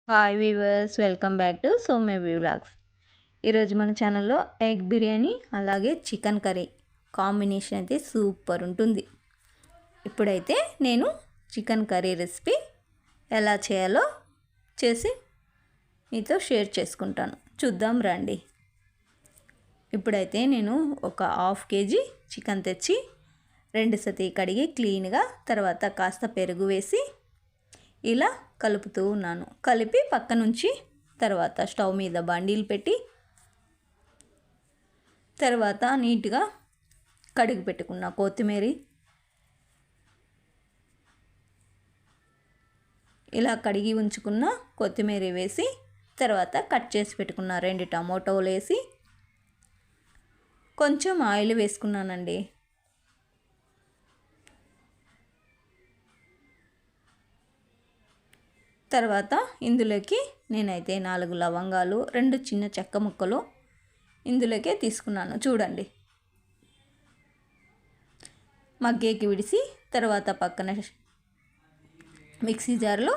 Hi weavers, welcome back to Soumya vlogs. ఈరోజు మన ఛానల్లో ఎగ్ బిర్యానీ అలాగే చికెన్ కర్రీ కాంబినేషన్ అయితే సూపర్ ఉంటుంది. ఇప్పుడైతే నేను చికెన్ కర్రీ రెసిపీ ఎలా చేయాలో చేసి మీతో షేర్ చేసుకుంటాను, చూద్దాం రండి. ఇప్పుడైతే నేను ఒక హాఫ్ కేజీ చికెన్ తెచ్చి 2 సతి కడిగి క్లీన్గా తర్వాత కాస్త పెరుగు వేసి ఇలా కలుపుతూ ఉన్నాను. కలిపి పక్క నుంచి తర్వాత స్టవ్ మీద బండీలు పెట్టి తర్వాత నీట్గా కడిగి పెట్టుకున్న కొత్తిమీర ఇలా కడిగి ఉంచుకున్న కొత్తిమీర వేసి తర్వాత కట్ చేసి పెట్టుకున్న 2 టమోటాలు వేసి కొంచెం ఆయిల్ వేసుకున్నానండి. తర్వాత ఇందులోకి నేనైతే 4 లవంగాలు 2 చిన్న చెక్క ముక్కలు ఇందులోకే తీసుకున్నాను. చూడండి, మగ్గేకి విడిసి తర్వాత పక్కన మిక్సీ జార్లో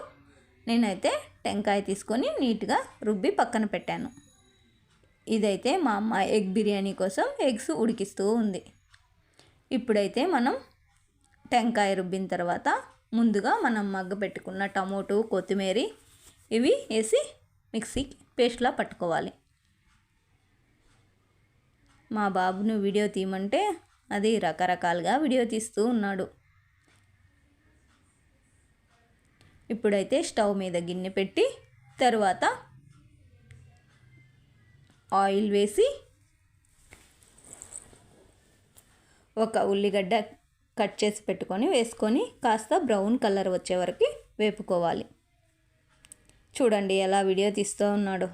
నేనైతే టెంకాయ తీసుకొని నీట్గా రుబ్బి పక్కన పెట్టాను. ఇదైతే మా అమ్మ ఎగ్ బిర్యానీ కోసం ఎగ్స్ ఉడికిస్తూ ఉంది. ఇప్పుడైతే మనం టెంకాయ రుబ్బిన తర్వాత ముందుగా మనం మగ్గ పెట్టుకున్న టమోటో కొత్తిమీర ఇవి వేసి మిక్సీ పేస్ట్లా పట్టుకోవాలి. మా బాబును వీడియో తీయమంటే అది రకరకాలుగా వీడియో తీస్తూ ఉన్నాడు. ఇప్పుడైతే స్టవ్ మీద గిన్నె పెట్టి తర్వాత ఆయిల్ వేసి ఒక ఉల్లిగడ్డ కట్ చేసి పెట్టుకొని వేసుకొని కాస్త బ్రౌన్ కలర్ వచ్చే వరకు వేపుకోవాలి. చూడండి ఎలా వీడియో తీస్తూ ఉన్నాడు.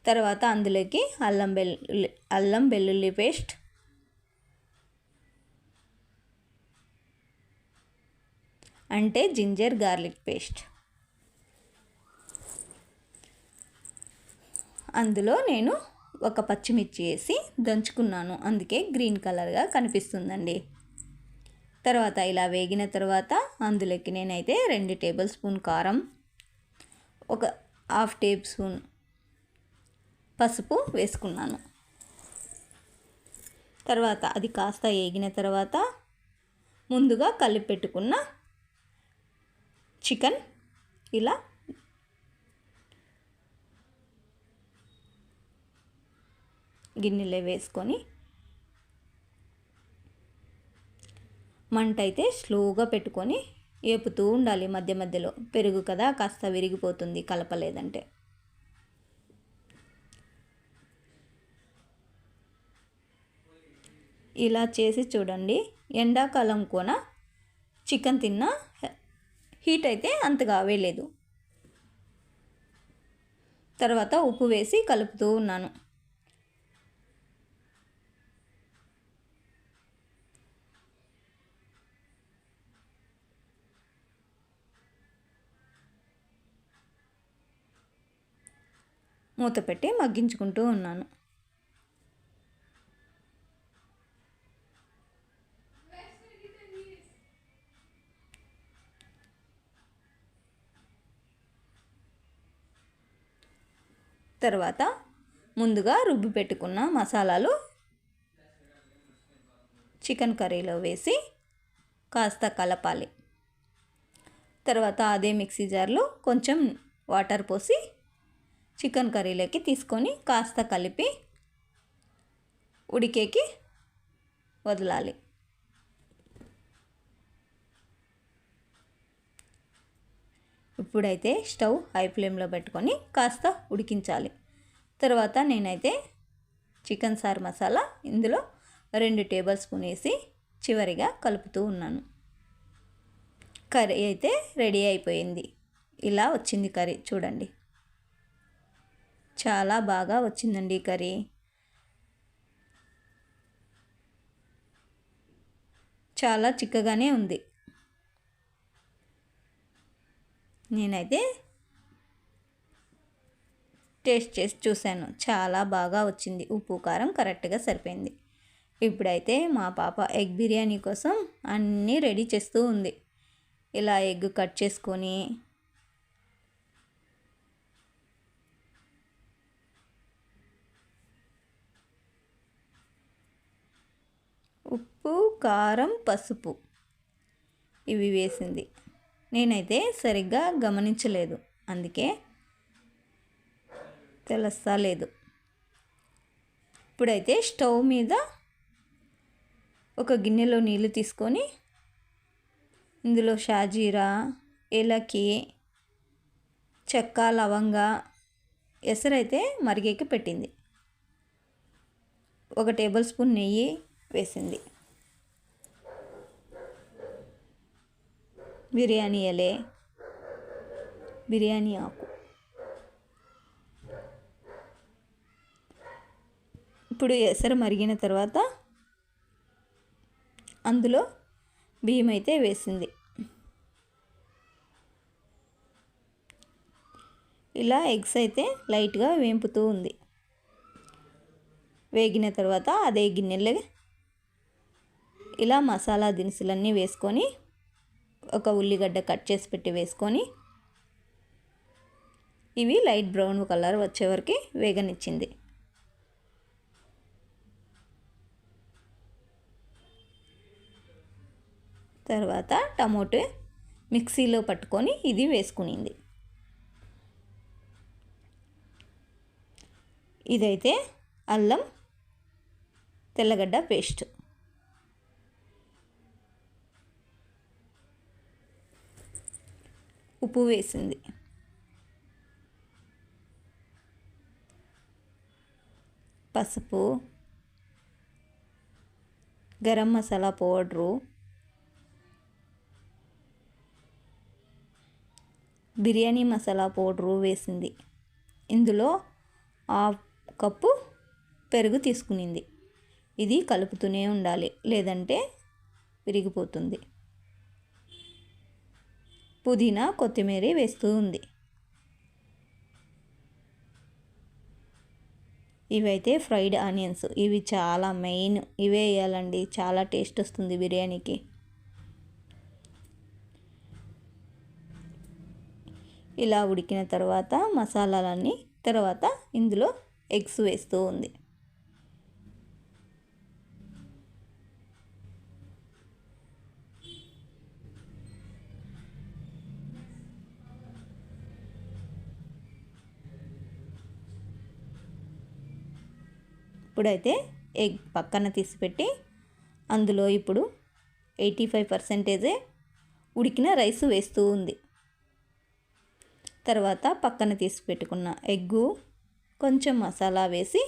తర్వాత అందులోకి అల్లం వెల్లుల్లి పేస్ట్, అంటే జింజర్ గార్లిక్ పేస్ట్, అందులో నేను ఒక పచ్చిమిర్చి వేసి దంచుకున్నాను, అందుకే గ్రీన్ కలర్గా కనిపిస్తుందండి. తర్వాత ఇలా వేగిన తర్వాత అందులోకి నేనైతే 2 టేబుల్ స్పూన్ కారం, ఒక హాఫ్ టేబుల్ స్పూన్ పసుపు వేసుకున్నాను. తర్వాత అది కాస్త వేగిన తర్వాత ముందుగా కలిపి పెట్టుకున్న చికెన్ ఇలా గిన్నెలో వేసుకొని మంట అయితే స్లోగా పెట్టుకొని వేపుతూ ఉండాలి. మధ్య మధ్యలో పెరుగు కదా కాస్త విరిగిపోతుంది కలపలేదంటే. ఇలా చేసి చూడండి. ఎండాకాలం కోన చికెన్ తిన్నా హీట్ అయితే అంతగా అవేలేదు. తర్వాత ఉప్పు వేసి కలుపుతూ ఉన్నాను. మూత పెట్టి మగ్గించుకుంటూ ఉన్నాను. తర్వాత ముందుగా రుబ్బి పెట్టుకున్న మసాలాలు చికెన్ కర్రీలో వేసి కాస్త కలపాలి. తర్వాత అదే మిక్సీ జార్లో కొంచెం వాటర్ పోసి చికెన్ కర్రీలోకి తీసుకొని కాస్త కలిపి ఉడికేకి వదలాలి. ఇప్పుడైతే స్టవ్ హై ఫ్లేమ్లో పెట్టుకొని కాస్త ఉడికించాలి. తర్వాత నేనైతే చికెన్ సార్ మసాలా ఇందులో 2 టేబుల్ స్పూన్ వేసి చివరిగా కలుపుతూ ఉన్నాను. కర్రీ అయితే రెడీ అయిపోయింది. ఇలా వచ్చింది కర్రీ, చూడండి చాలా బాగా వచ్చిందండి కర్రీ. చాలా చిక్కగానే ఉంది. నేనైతే టేస్ట్ చేసి చూశాను, చాలా బాగా వచ్చింది. ఉప్పు కారం కరెక్ట్గా సరిపోయింది. ఇప్పుడైతే మా పాప ఎగ్ బిర్యానీ కోసం అన్నీ రెడీ చేస్తూ ఉంది. ఇలా ఎగ్ కట్ చేసుకొని ఉప్పు, కారం, పసుపు ఇవి వేసింది. నేనైతే సరిగ్గా గమనించలేదు, అందుకే తెలుస్తా లేదు. ఇప్పుడైతే స్టవ్ మీద ఒక గిన్నెలో నీళ్ళు తీసుకొని ఇందులో షాజీరా, ఏలకి, చెక్క, లవంగ, ఎసరైతే మరిగేకి పెట్టింది. 1 టేబుల్ స్పూన్ నెయ్యి వేసింది. బిర్యానీ ఇలే, బిర్యానీ ఆకు. ఇప్పుడు ఎసరు మరిగిన తర్వాత అందులో బియ్యం అయితే వేసింది. ఇలా ఎగ్స్ అయితే లైట్గా వేంపుతూ ఉంది. వేగిన తర్వాత అదే గిన్నెలో ఇలా మసాలా దినుసులన్నీ వేసుకొని, ఒక ఉల్లిగడ్డ కట్ చేసి పెట్టి వేసుకొని, ఇవి లైట్ బ్రౌన్ కలర్ వచ్చే వరకు వేగనిచ్చింది. తర్వాత టమోటో మిక్సీలో పట్టుకొని ఇది వేసుకునింది. ఇదైతే అల్లం తెల్లగడ్డ పేస్ట్. ఉప్పు వేసింది. పసుపు, గరం మసాలా పౌడరు, బిర్యానీ మసాలా పౌడరు వేసింది. ఇందులో 1/2 కప్పు పెరుగు తీసుకునింది. ఇది కలుపుతూనే ఉండాలి, లేదంటే విరిగిపోతుంది. పుదీనా, కొత్తిమీర వేస్తూ ఉంది. ఇవైతే ఫ్రైడ్ ఆనియన్స్, ఇవి చాలా మెయిన్. ఇవే వేయాలండి, చాలా టేస్ట్ వస్తుంది బిర్యానీకి. ఇలా ఉడికిన తర్వాత మసాలాలన్నీ, తర్వాత ఇందులో ఎగ్స్ వేస్తూ ఉంది. ఇప్పుడైతే ఎగ్ పక్కన తీసిపెట్టి అందులో ఇప్పుడు 85% ఉడికిన రైస్ వేస్తూ ఉంది. తర్వాత పక్కన తీసి పెట్టుకున్న ఎగ్గు, కొంచెం మసాలా వేసి,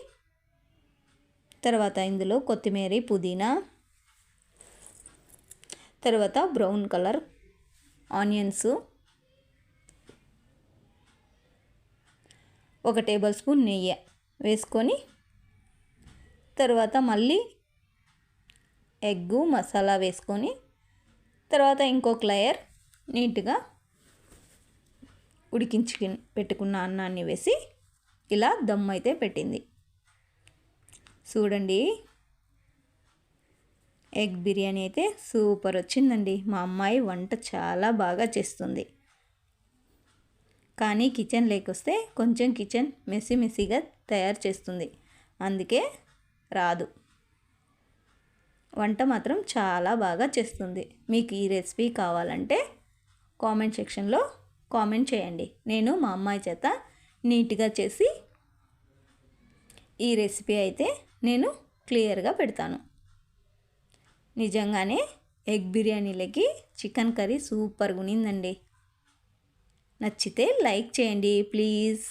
తర్వాత ఇందులో కొత్తిమీర, పుదీనా, తర్వాత brown colour onions, 1 table spoon నెయ్యి వేసుకొని, తర్వాత మళ్ళీ ఎగ్గు, మసాలా వేసుకొని, తర్వాత ఇంకొక లేయర్ నీట్గా ఉడికించి పెట్టుకున్న అన్నాన్ని వేసి ఇలా దమ్ అయితే పెట్టింది. చూడండి, ఎగ్ బిర్యానీ అయితే సూపర్ వచ్చిందండి. మా అమ్మాయి వంట చాలా బాగా చేస్తుంది, కానీ కిచెన్ లేకొస్తే కొంచెం కిచెన్ మెస్సీగా తయారు చేస్తుంది, అందుకే రాదు. వంట మాత్రం చాలా బాగా చేస్తుంది. మీకు ఈ రెసిపీ కావాలంటే కామెంట్ సెక్షన్లో కామెంట్ చేయండి. నేను మా అమ్మాయి చేత నీట్గా చేసి ఈ రెసిపీ అయితే నేను క్లియర్గా పెడతాను. నిజంగానే ఎగ్ బిర్యానీలకి చికెన్ కర్రీ సూపర్గా ఉన్నిందండి. నచ్చితే లైక్ చేయండి ప్లీజ్.